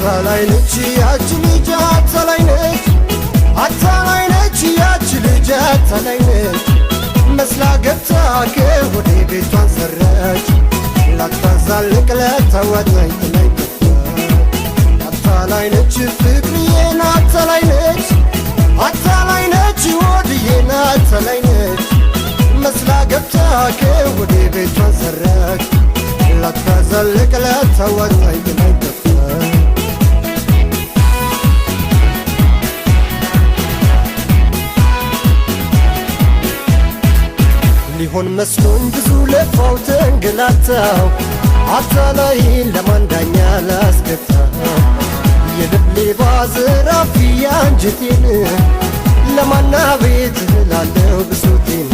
አታላይ ነች ያች ልጅ አታላይ ነች አታላይ ነች ያች ልጅ አታላይ ነች መስላ ገብታ ከወደ ቤቷን ሰረች ላታዛልቅ ለተወጠኝ ላይ አታላይ ነች ፍቅርዬን አታላይ ነች አታላይ ነች ወድዬን አታላይ ነች መስላ ገብታ ከወደ ቤቷን ሰረች ላታዛልቅ ለተወጠኝ ላይ ሊሆን መስሎኝ ብዙ ለፋው ተንገላታው አታላይን ለማንዳኛ ላስገታው የልብ ሌባ ዘራፊ አንጀቴን ለማና ቤት ላለው ብሶቴን